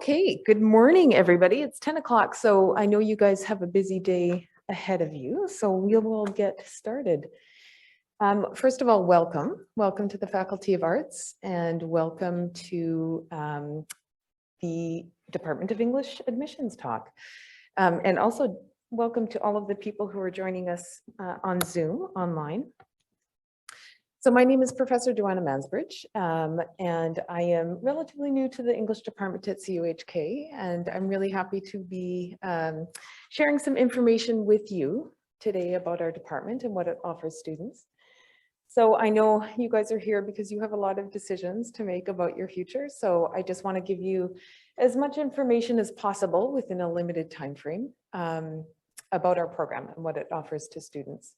Okay, good morning, everybody. It's 10 o'clock, so I know you guys have a busy day ahead of you, so we will get started. First of all, welcome. Welcome to the Faculty of Arts and welcome to the Department of English Admissions talk. And also welcome to all of the people who are joining us on Zoom online. So my name is Professor Joanna Mansbridge, and I am relatively new to the English department at CUHK, and I'm really happy to be sharing some information with you today about our department and what it offers students. So I know you guys are here because you have a lot of decisions to make about your future, so I just want to give you as much information as possible within a limited time frame about our program and what it offers to students.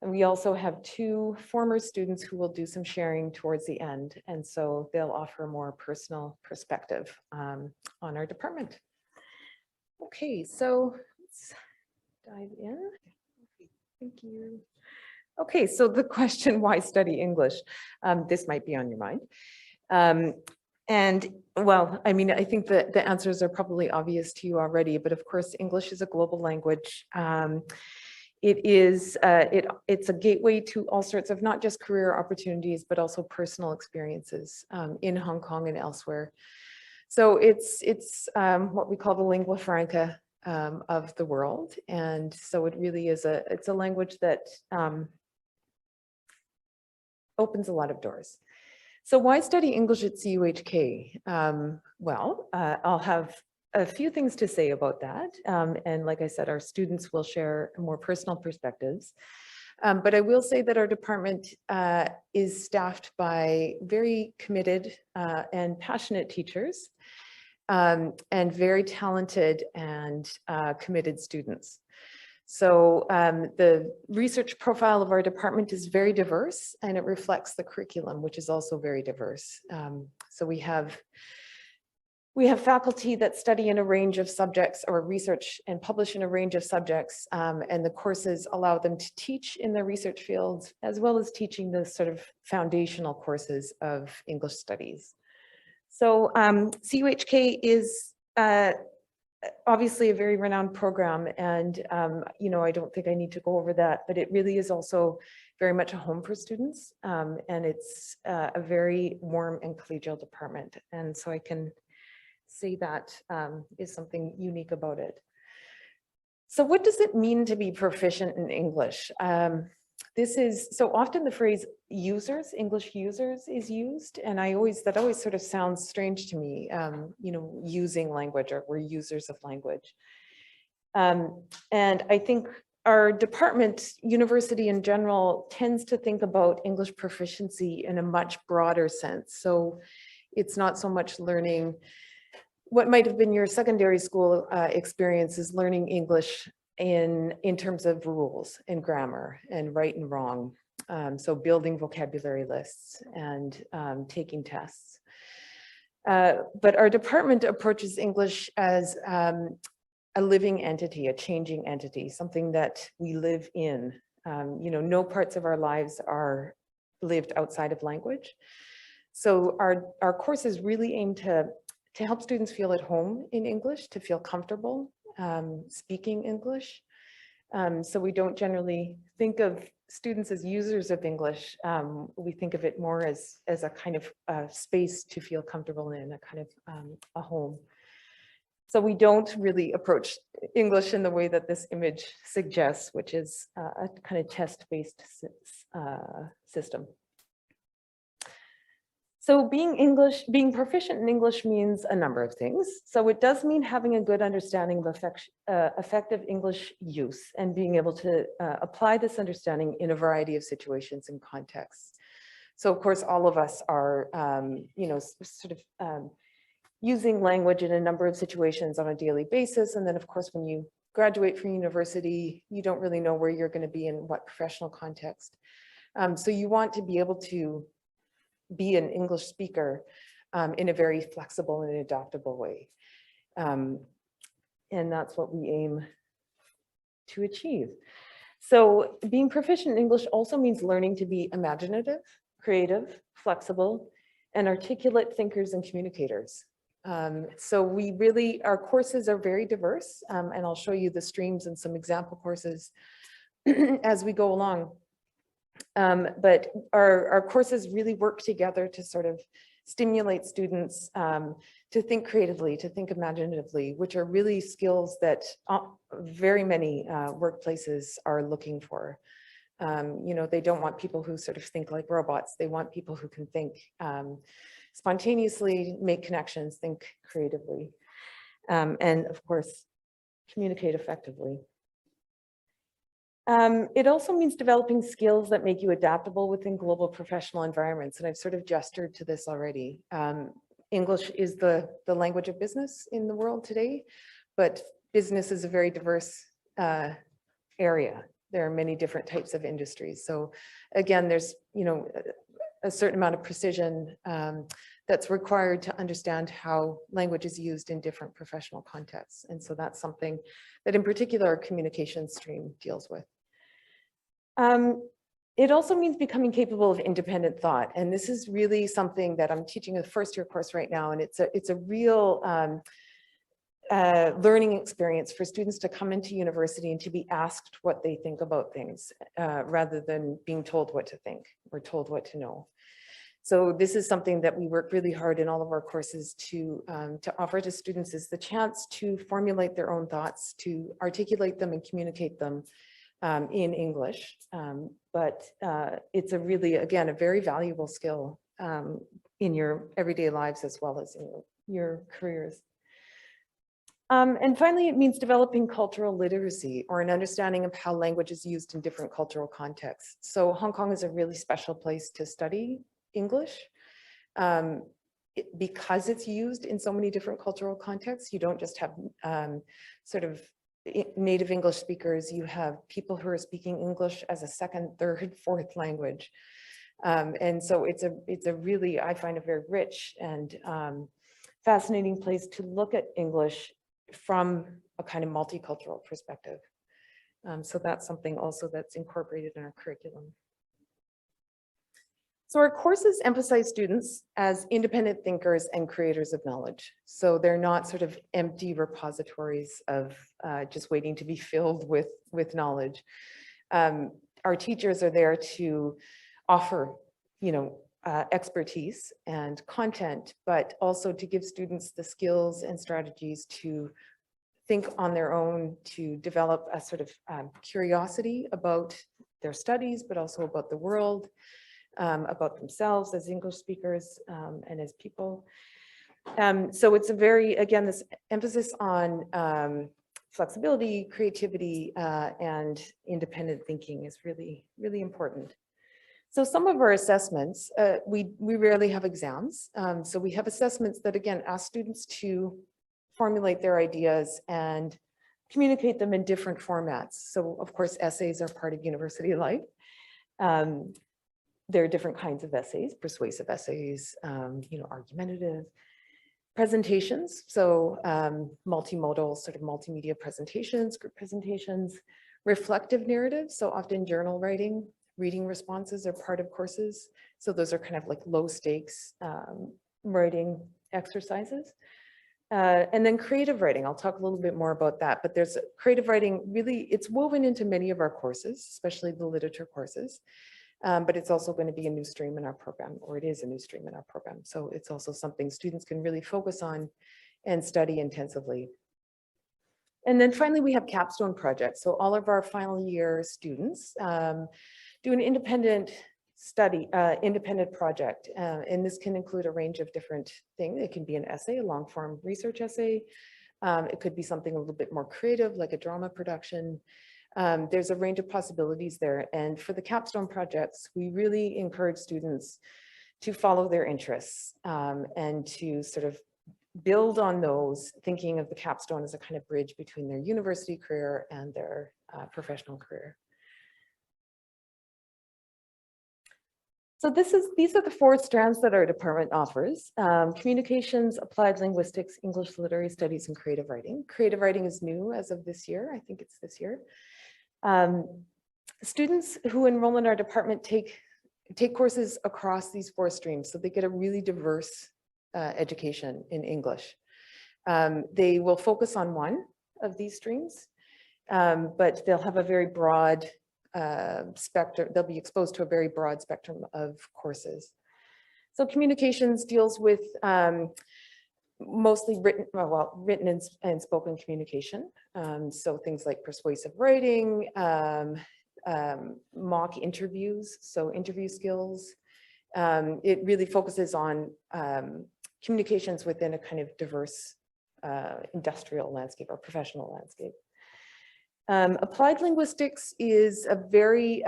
And we also have two former students who will do some sharing towards the end. And so they'll offer a more personal perspective on our department. Okay, so let's dive in. Thank you. Okay, so the question, why study English? This might be on your mind. And well, I mean, I think that the answers are probably obvious to you already, but of course, English is a global language. It's a gateway to all sorts of not just career opportunities, but also personal experiences in Hong Kong and elsewhere. So it's what we call the lingua franca of the world. And so it really is it's a language that opens a lot of doors. So why study English at CUHK? Well, I'll have a few things to say about that. And like I said, our students will share more personal perspectives. But I will say that our department is staffed by very committed and passionate teachers and very talented and committed students. So the research profile of our department is very diverse and it reflects the curriculum, which is also very diverse. So we have faculty that study in a range of subjects or research and publish in a range of subjects, and the courses allow them to teach in their research fields, as well as teaching the sort of foundational courses of English studies. So CUHK is obviously a very renowned program, and you know, I don't think I need to go over that, but it really is also very much a home for students, and it's a very warm and collegial department, and so I can say that is something unique about it. So what does it mean to be proficient in English? This is so often the phrase users, English users is used, and that always sort of sounds strange to me, you know, using language, or we're users of language. And I think our department, university in general, tends to think about English proficiency in a much broader sense. So it's not so much learning what might have been your secondary school experience is learning English in terms of rules and grammar and right and wrong. So building vocabulary lists and taking tests. But our department approaches English as a living entity, a changing entity, something that we live in. You know, no parts of our lives are lived outside of language. So our courses really aim to help students feel at home in English, to feel comfortable speaking English. So we don't generally think of students as users of English. We think of it more as a kind of space to feel comfortable in, a kind of a home. So we don't really approach English in the way that this image suggests, which is a kind of test-based system. So being proficient in English means a number of things. So it does mean having a good understanding of effective English use and being able to apply this understanding in a variety of situations and contexts. So of course, all of us are, you know, sort of using language in a number of situations on a daily basis. And then of course, when you graduate from university, you don't really know where you're going to be in what professional context. So you want to be able to be an English speaker in a very flexible and adaptable way. And that's what we aim to achieve. So being proficient in English also means learning to be imaginative, creative, flexible, and articulate thinkers and communicators. So our courses are very diverse, and I'll show you the streams and some example courses as we go along. But our courses really work together to sort of stimulate students to think creatively, to think imaginatively, which are really skills that very many workplaces are looking for. You know, they don't want people who sort of think like robots. They want people who can think spontaneously, make connections, think creatively, and of course, communicate effectively. It also means developing skills that make you adaptable within global professional environments. And I've sort of gestured to this already. English is the language of business in the world today, but business is a very diverse area. There are many different types of industries. So again, there's, you know, a certain amount of precision that's required to understand how language is used in different professional contexts. And so that's something that in particular our communication stream deals with. It also means becoming capable of independent thought. And this is really something that I'm teaching a first year course right now. And it's a real learning experience for students to come into university and to be asked what they think about things rather than being told what to think or told what to know. So this is something that we work really hard in all of our courses to offer to students, is the chance to formulate their own thoughts, to articulate them and communicate them in English. But it's a really, again, a very valuable skill in your everyday lives as well as in your careers. And finally, it means developing cultural literacy or an understanding of how language is used in different cultural contexts. So Hong Kong is a really special place to study English. Because it's used in so many different cultural contexts, you don't just have sort of native English speakers, you have people who are speaking English as a second, third, fourth language. And so it's a really, I find, a very rich and fascinating place to look at English from a kind of multicultural perspective. So that's something also that's incorporated in our curriculum. So our courses emphasize students as independent thinkers and creators of knowledge. So they're not sort of empty repositories of just waiting to be filled with knowledge. Our teachers are there to offer, you know, expertise and content, but also to give students the skills and strategies to think on their own, to develop a sort of curiosity about their studies, but also about the world, about themselves as English speakers and as people. So it's a very, again, this emphasis on flexibility, creativity, and independent thinking is really, really important. So some of our assessments, we rarely have exams. So we have assessments that, again, ask students to formulate their ideas and communicate them in different formats. So of course, essays are part of university life. There are different kinds of essays, persuasive essays, you know, argumentative presentations. So multimodal, sort of multimedia presentations, group presentations, reflective narratives. So often journal writing, reading responses are part of courses. So those are kind of like low stakes writing exercises. And then creative writing, I'll talk a little bit more about that, but there's creative writing really, it's woven into many of our courses, especially the literature courses. But it's also going to be a new stream in our program, or it is a new stream in our program. So it's also something students can really focus on and study intensively. And then finally, we have capstone projects. So all of our final year students do an independent study, independent project. And this can include a range of different things. It can be an essay, a long form research essay. It could be something a little bit more creative, like a drama production. There's a range of possibilities there. And for the capstone projects, we really encourage students to follow their interests and to sort of build on those, thinking of the capstone as a kind of bridge between their university career and their professional career. So these are the 4 strands that our department offers: communications, applied linguistics, English literary studies, and creative writing. Creative writing is new as of this year. I think it's this year. Students who enroll in our department take courses across these 4 streams, so they get a really diverse education in English. They will focus on one of these streams, but they'll have a very broad spectrum. They'll be exposed to a very broad spectrum of courses. So communications deals with mostly written, written and spoken communication. So things like persuasive writing, mock interviews, so interview skills. It really focuses on communications within a kind of diverse industrial landscape or professional landscape. Applied linguistics is a very,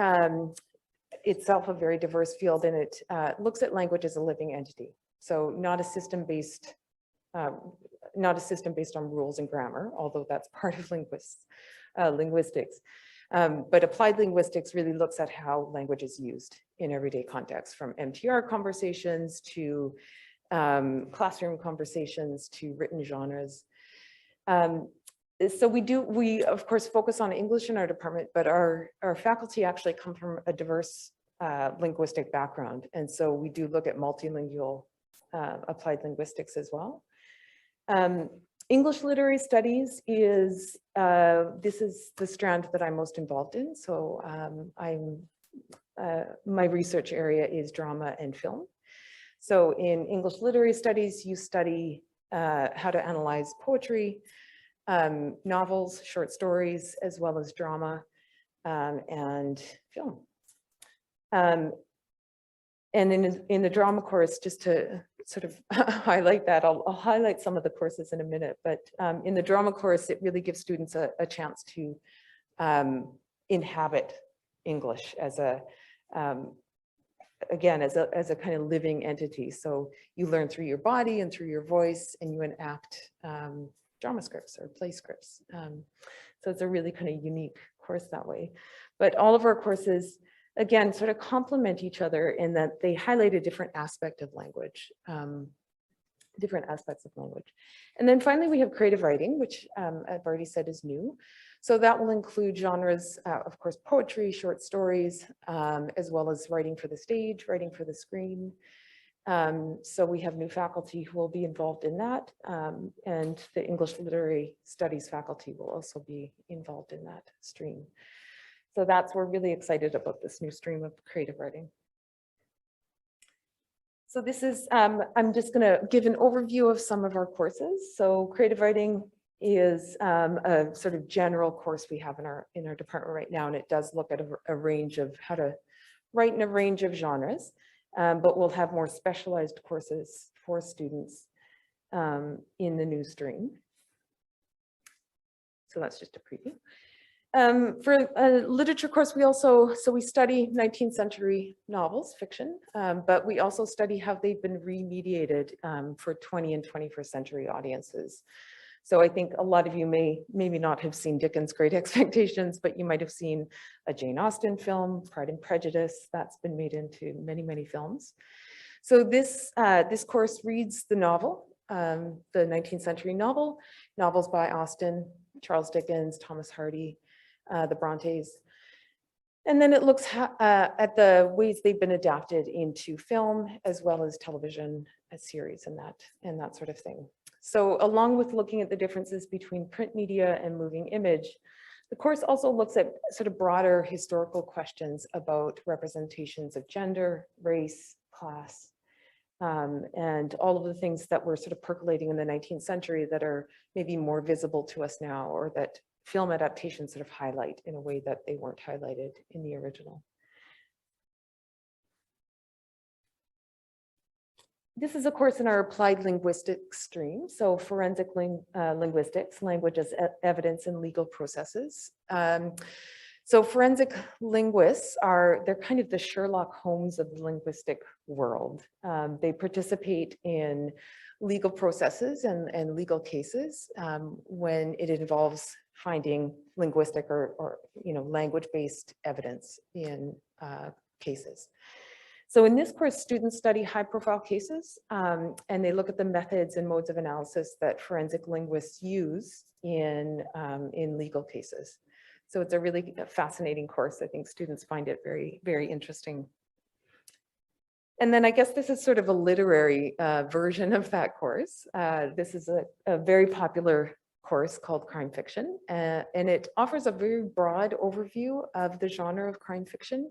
itself a very diverse field, and it looks at language as a living entity. So not a system based on rules and grammar, although that's part of linguistics. But applied linguistics really looks at how language is used in everyday contexts, from MTR conversations to classroom conversations to written genres. So we of course focus on English in our department, but our faculty actually come from a diverse linguistic background. And so we do look at multilingual applied linguistics as well. English literary studies is, this is the strand that I'm most involved in. So my research area is drama and film. So in English literary studies, you study how to analyze poetry, novels, short stories, as well as drama and film. And in the drama course, just to sort of highlight that, I'll highlight some of the courses in a minute, but in the drama course, it really gives students a chance to inhabit English as a, again, as a kind of living entity. So you learn through your body and through your voice, and you enact drama scripts or play scripts. So it's a really kind of unique course that way. But all of our courses, again, sort of complement each other in that they highlight a different aspect of language, different aspects of language. And then finally, we have creative writing, which I've already said is new. So that will include genres, of course, poetry, short stories, as well as writing for the stage, writing for the screen. So we have new faculty who will be involved in that. And the English Literary Studies faculty will also be involved in that stream. So we're really excited about this new stream of creative writing. So this is, I'm just gonna give an overview of some of our courses. So creative writing is a sort of general course we have in our department right now, and it does look at a range of how to write in a range of genres, but we'll have more specialized courses for students in the new stream. So that's just a preview. For a literature course, we study 19th century novels, fiction, but we also study how they've been remediated for 20th and 21st century audiences. So I think a lot of you may maybe not have seen Dickens' Great Expectations, but you might have seen a Jane Austen film, Pride and Prejudice, that's been made into many, many films. So this course reads the novel, the 19th century novels by Austen, Charles Dickens, Thomas Hardy, the Brontes. And then it looks at the ways they've been adapted into film, as well as television, a series and that sort of thing. So along with looking at the differences between print media and moving image, the course also looks at sort of broader historical questions about representations of gender, race, class, and all of the things that were sort of percolating in the 19th century that are maybe more visible to us now, or that film adaptations sort of highlight in a way that they weren't highlighted in the original. This is a course in our applied linguistics stream. So forensic linguistics, language as evidence in legal processes. So forensic linguists they're kind of the Sherlock Holmes of the linguistic world. They participate in legal processes and legal cases when it involves finding linguistic or language-based evidence in cases. So in this course, students study high-profile cases, and they look at the methods and modes of analysis that forensic linguists use in legal cases. So it's a really fascinating course. I think students find it very, very interesting. And then I guess this is sort of a literary version of that course. This is a very popular course called crime fiction, and it offers a very broad overview of the genre of crime fiction,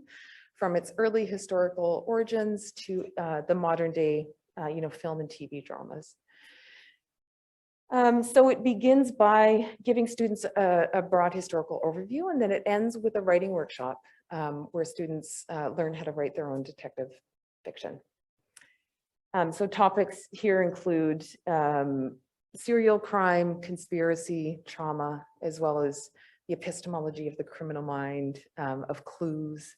from its early historical origins to the modern day, film and TV dramas. So it begins by giving students a broad historical overview, and then it ends with a writing workshop where students learn how to write their own detective fiction. So topics here include serial crime, conspiracy, trauma, as well as the epistemology of the criminal mind, of clues.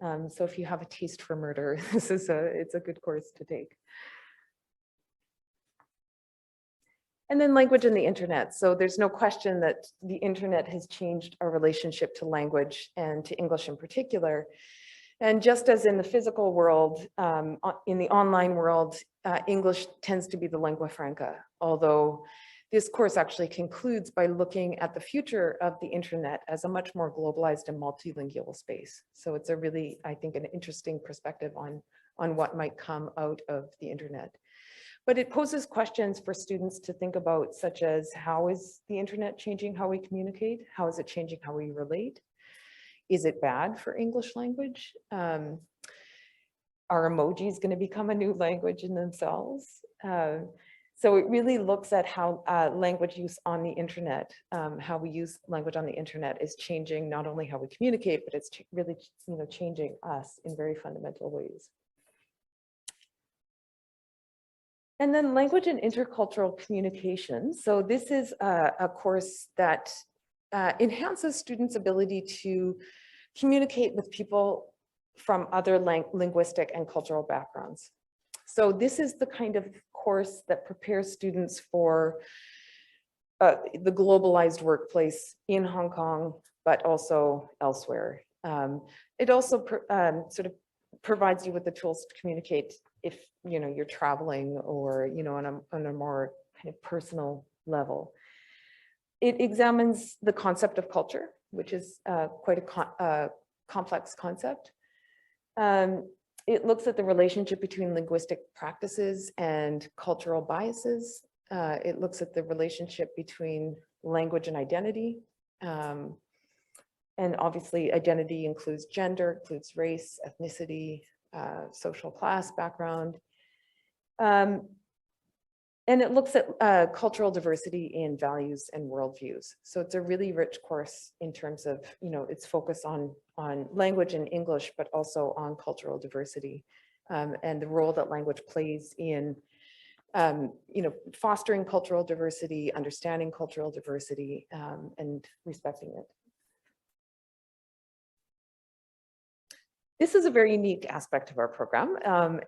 So if you have a taste for murder, it's a good course to take. And then language and the internet. So there's no question that the internet has changed our relationship to language and to English in particular. And just as in the physical world, in the online world, English tends to be the lingua franca, although this course actually concludes by looking at the future of the internet as a much more globalized and multilingual space. So it's a really, I think, an interesting perspective on what might come out of the internet. But it poses questions for students to think about, such as how is the internet changing how we communicate? How is it changing how we relate? Is it bad for English language? Are emojis going to become a new language in themselves? So it really looks at how language use on the internet, how we use language on the internet is changing not only how we communicate, but it's really changing us in very fundamental ways. And then language and intercultural communication. So this is a course that enhances students' ability to communicate with people from other linguistic and cultural backgrounds. So this is the kind of course that prepares students for the globalized workplace in Hong Kong, but also elsewhere. It also sort of provides you with the tools to communicate if you're traveling or on a more kind of personal level. It examines the concept of culture, which is quite a complex concept. It looks at the relationship between linguistic practices and cultural biases. It looks at the relationship between language and identity. And obviously identity includes gender, includes race, ethnicity, social class background. And it looks at cultural diversity in values and worldviews. So it's a really rich course in terms of, its focus on language and English, but also on cultural diversity and the role that language plays in, fostering cultural diversity, understanding cultural diversity, and respecting it. This is a very unique aspect of our program,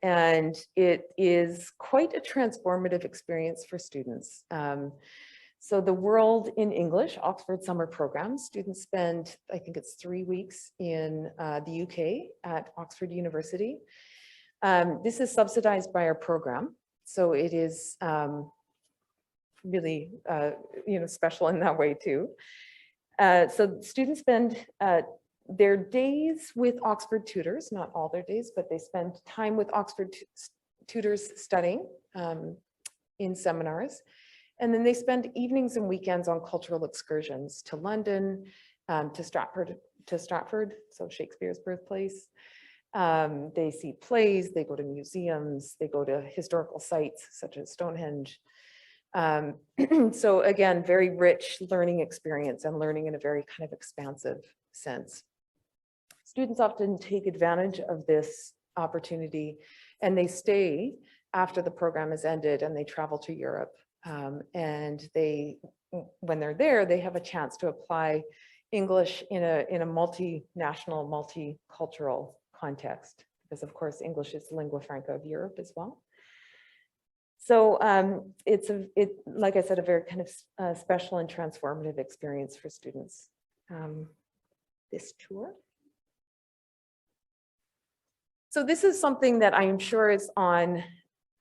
and it is quite a transformative experience for students. So the World in English, Oxford Summer Program, students spend, I think it's 3 weeks in the UK at Oxford University. This is subsidized by our program, so it is really, special in that way too. So students spend their days with Oxford tutors, not all their days, but they spend time with Oxford tutors studying in seminars. And then they spend evenings and weekends on cultural excursions to London, to Stratford, so Shakespeare's birthplace. They see plays, they go to museums, they go to historical sites such as Stonehenge. So again, very rich learning experience and learning in a very kind of expansive sense. Students often take advantage of this opportunity and they stay after the program is ended and they travel to Europe. And when they're there, they have a chance to apply English in a multinational, multicultural context, because of course, English is the lingua franca of Europe as well. So it's like I said, a very kind of special and transformative experience for students. This tour. So this is something that I am sure is on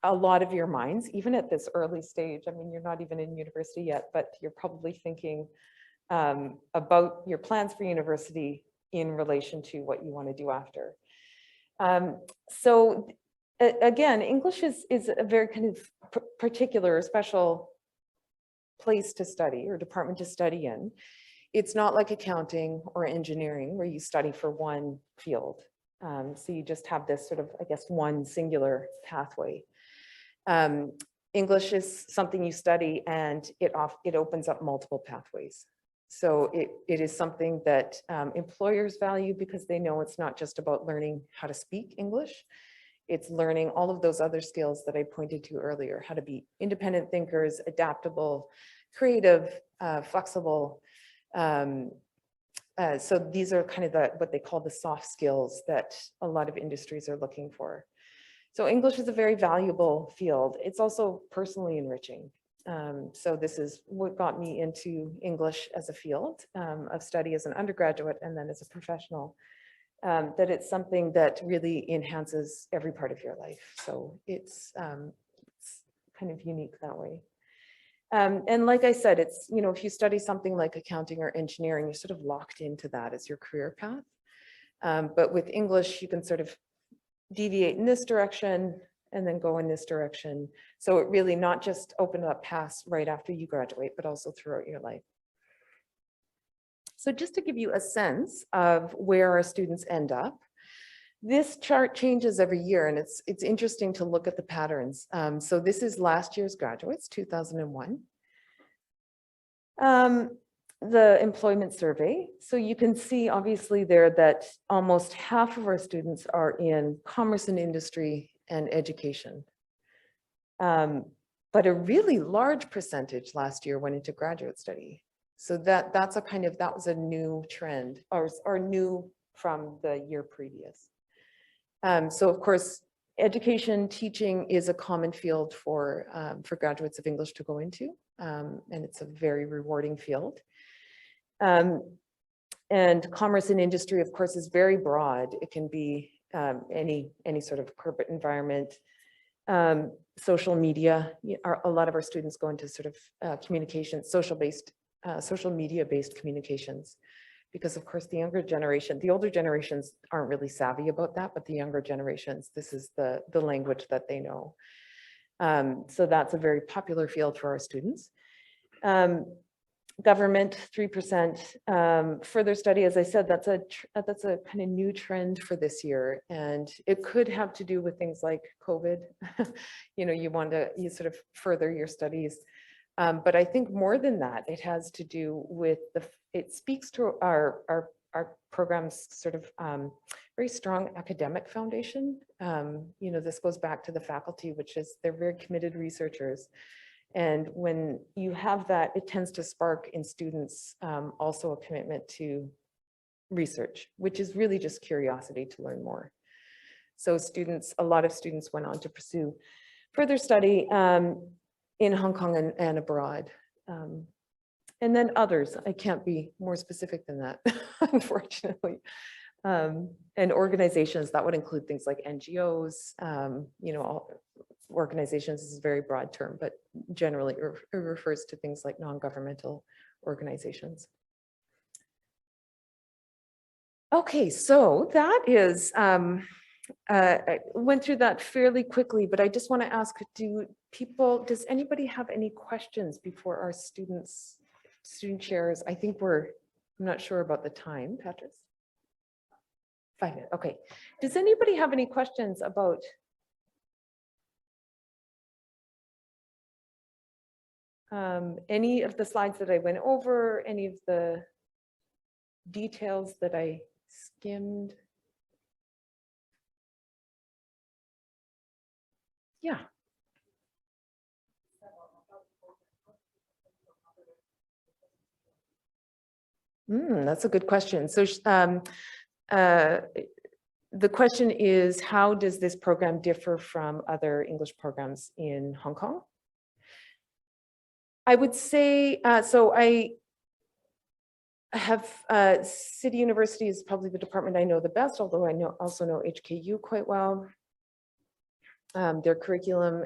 a lot of your minds, even at this early stage. I mean, you're not even in university yet, but you're probably thinking about your plans for university in relation to what you want to do after. So again, English is a very kind of particular, special place to study or department to study in. It's not like accounting or engineering where you study for one field. So you just have this sort of, I guess, one singular pathway. English is something you study and it opens up multiple pathways. So it is something that employers value because they know it's not just about learning how to speak English. It's learning all of those other skills that I pointed to earlier, how to be independent thinkers, adaptable, creative, flexible. So these are kind of what they call the soft skills that a lot of industries are looking for. So English is a very valuable field. It's also personally enriching. So this is what got me into English as a field of study as an undergraduate and then as a professional, that it's something that really enhances every part of your life. So it's kind of unique that way. And like I said, it's, you know, if you study something like accounting or engineering, you're sort of locked into that as your career path. But with English, you can sort of deviate in this direction and then go in this direction. So it really not just opened up paths right after you graduate, but also throughout your life. So just to give you a sense of where our students end up, this chart changes every year and it's interesting to look at the patterns. So this is last year's graduates, 2001. The employment survey. So you can see obviously there that almost half of our students are in commerce and industry and education. But a really large percentage last year went into graduate study. So that was a new trend or new from the year previous. So of course, education teaching is a common field for graduates of English to go into, and it's a very rewarding field. And commerce and industry, of course, is very broad. It can be any sort of corporate environment, social media. A lot of our students go into sort of communication, social media-based communications. Because of course the younger generation, the older generations aren't really savvy about that, but the younger generations, this is the language that they know. So that's a very popular field for our students. Government, 3%. Further study, as I said, that's a kind of new trend for this year. And it could have to do with things like COVID. You know, you sort of further your studies. But I think more than that, it has to do with it speaks to our program's sort of very strong academic foundation. You know, this goes back to the faculty, which is they're very committed researchers. And when you have that, it tends to spark in students also a commitment to research, which is really just curiosity to learn more. So a lot of students went on to pursue further study in Hong Kong and abroad. And then others, I can't be more specific than that, unfortunately. And organizations, that would include things like NGOs, you know, all organizations is a very broad term, but generally it refers to things like non-governmental organizations. Okay, so that is, I went through that fairly quickly, but I just want to ask, does anybody have any questions before our student chairs? I think I'm not sure about the time, Patrice. 5 minutes, okay. Does anybody have any questions about any of the slides that I went over, any of the details that I skimmed? Yeah. That's a good question. So the question is, how does this program differ from other English programs in Hong Kong? I would say, so I have City University is probably the department I know the best, although I also know HKU quite well. Their curriculum,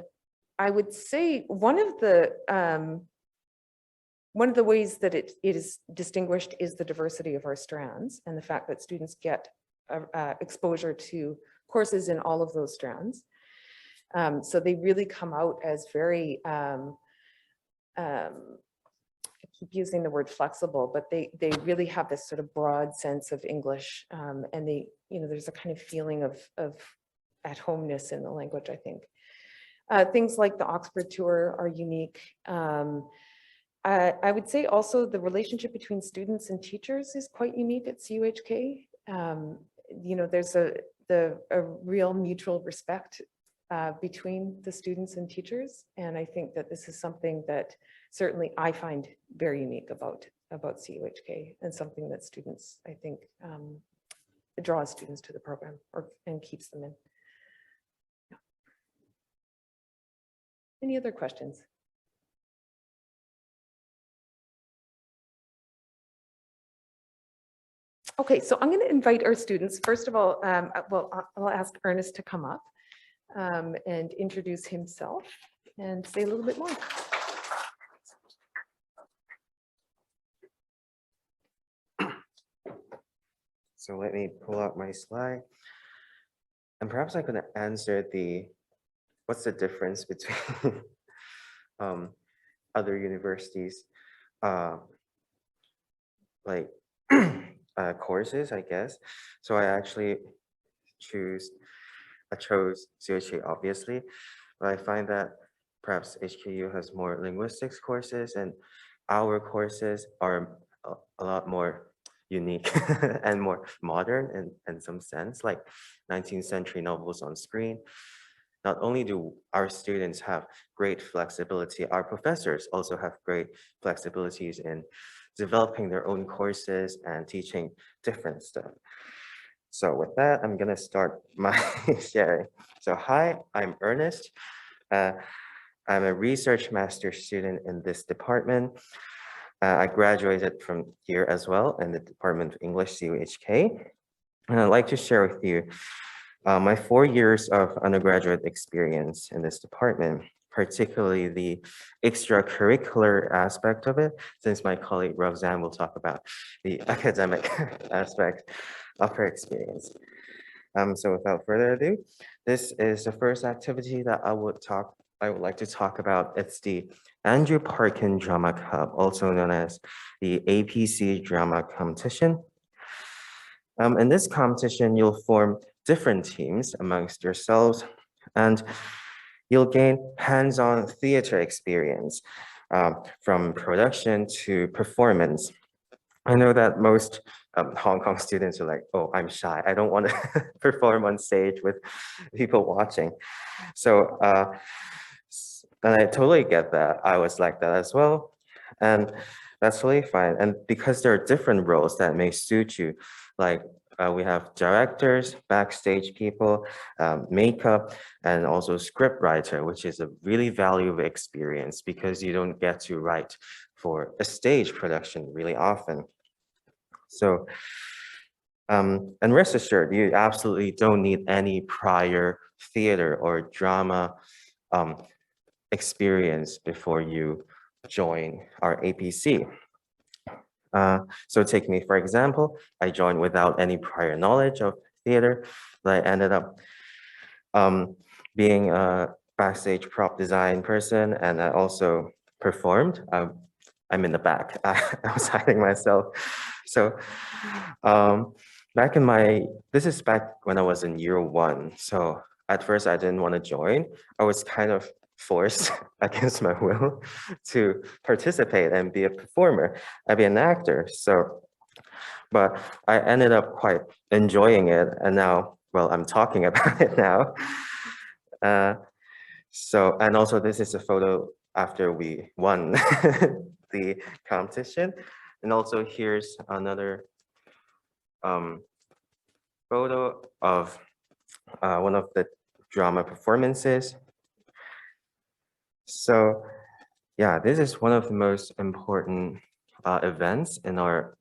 I would say one of the ways that it is distinguished is the diversity of our strands and the fact that students get exposure to courses in all of those strands. So they really come out as very, I keep using the word flexible, but they really have this sort of broad sense of English, and they, there's a kind of feeling of at homeness in the language, I think. Things like the Oxford tour are unique. I would say also the relationship between students and teachers is quite unique at CUHK. There's a real mutual respect between the students and teachers. And I think that this is something that certainly I find very unique about CUHK, and something that students, I think, draws students to the program and keeps them in. Yeah. Any other questions? Okay, so I'm going to invite our students. First of all, I'll ask Ernest to come up and introduce himself and say a little bit more. So let me pull out my slide. And perhaps I could answer what's the difference between other universities, like courses, I guess. So I actually chose CHK, obviously, but I find that perhaps HKU has more linguistics courses, and our courses are a lot more unique and more modern in some sense, like 19th century novels on screen. Not only do our students have great flexibility, our professors also have great flexibilities in developing their own courses and teaching different stuff. So with that, I'm gonna start my sharing. So hi, I'm Ernest. I'm a research master student in this department. I graduated from here as well in the Department of English, CUHK. And I'd like to share with you my 4 years of undergraduate experience in this department, particularly the extracurricular aspect of it, since my colleague Roxanne will talk about the academic aspect of her experience. So without further ado, this is the first activity that I would like to talk about. It's the Andrew Parkin Drama Club, also known as the APC Drama Competition. In this competition, you'll form different teams amongst yourselves, and you'll gain hands-on theater experience from production to performance. I know that most Hong Kong students are like, oh, I'm shy. I don't want to perform on stage with people watching. So, and I totally get that. I was like that as well. And that's totally fine. And because there are different roles that may suit you, like we have directors, backstage people, makeup, and also script writer, which is a really valuable experience because you don't get to write for a stage production really often. So, and rest assured, you absolutely don't need any prior theater or drama experience before you join our APC. So take me, for example, I joined without any prior knowledge of theater, but I ended up being a backstage prop design person, and I also performed. I'm in the back. I was hiding myself. So this is back when I was in year 1. So at first I didn't want to join. I was kind of forced against my will to participate and be a performer. I'd be an actor. So, but I ended up quite enjoying it. And now, well, I'm talking about it now. So, and also this is a photo after we won the competition. And also here's another photo of one of the drama performances. So yeah, this is one of the most important events in our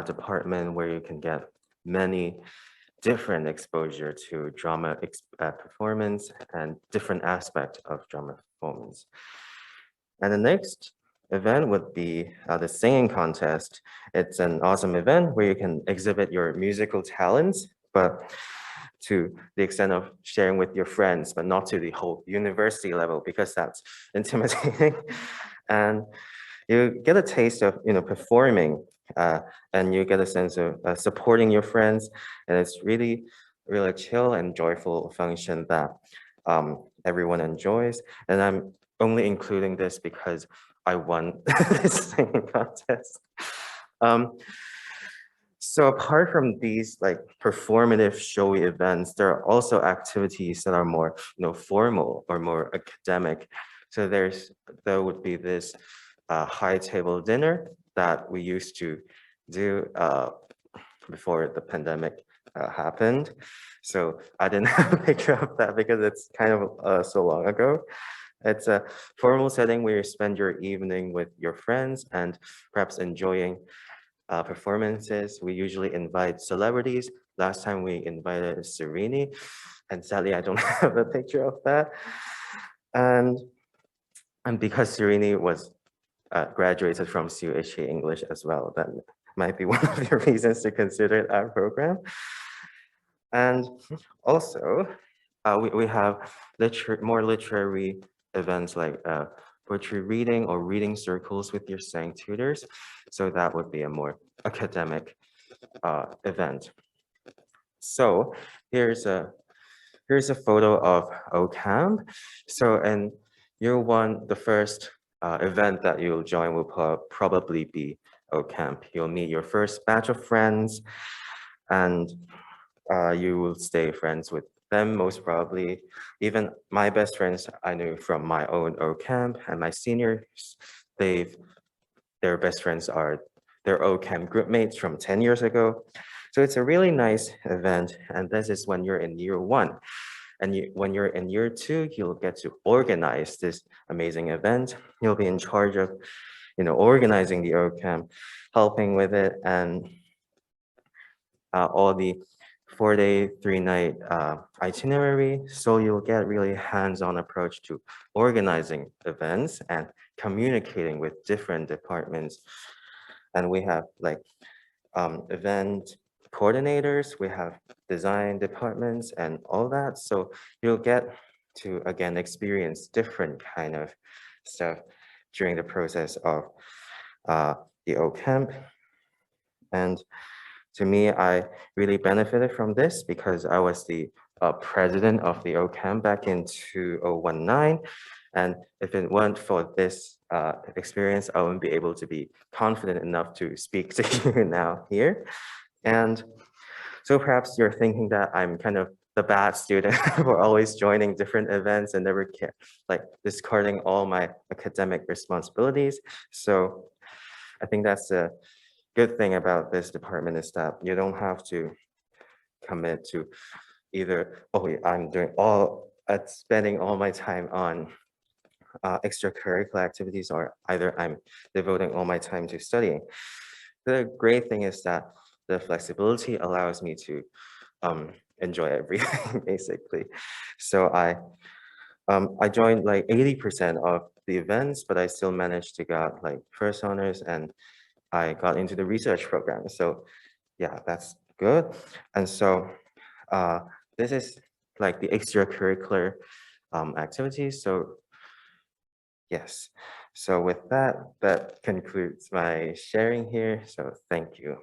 department where you can get many different exposure to drama performance and different aspects of drama performance. And the next event would be the singing contest. It's an awesome event where you can exhibit your musical talents, but to the extent of sharing with your friends, but not to the whole university level because that's intimidating. And you get a taste of performing, and you get a sense of supporting your friends, and it's really really chill and joyful function that everyone enjoys. And I'm only including this because I won this singing contest. So apart from these like performative showy events, there are also activities that are more formal or more academic. So there would be this high table dinner that we used to do before the pandemic happened. So I didn't have a picture of that because it's kind of so long ago. It's a formal setting where you spend your evening with your friends and perhaps enjoying performances. We usually invite celebrities. Last time we invited Serini, and sadly I don't have a picture of that. And because Serini was graduated from CUHE English as well, that might be one of the reasons to consider our program. And also, we have more literary events like poetry reading or reading circles with your sang tutors. So that would be a more academic event. So here's a photo of OCamp. So in year one, the first event that you'll join will probably be OCamp. You'll meet your first batch of friends, and you will stay friends with them most probably. Even my best friends I knew from my own OCamp, and my seniors, their best friends are their OCamp group mates from 10 years ago. So it's a really nice event, and this is when you're in year one. And when you're in year two, you'll get to organize this amazing event. You'll be in charge of, organizing the OCamp, helping with it, and all the 4-day, 3-night itinerary. So you'll get really hands-on approach to organizing events and communicating with different departments. And we have like event coordinators, we have design departments and all that. So you'll get to, again, experience different kind of stuff during the process of the OCamp. And to me, I really benefited from this because I was the president of the OCamp back in 2019. And if it weren't for this experience, I wouldn't be able to be confident enough to speak to you now here. And so perhaps you're thinking that I'm kind of the bad student for always joining different events and never care, like discarding all my academic responsibilities. So I think that's a good thing about this department is that you don't have to commit to either, oh, I'm doing spending all my time on extracurricular activities, or either I'm devoting all my time to studying. The great thing is that the flexibility allows me to enjoy everything basically. So I joined like 80% of the events, but I still managed to get like first honors, and I got into the research program. So yeah, that's good. And so this is like the extracurricular activities. So yes, so with that, that concludes my sharing here. So thank you.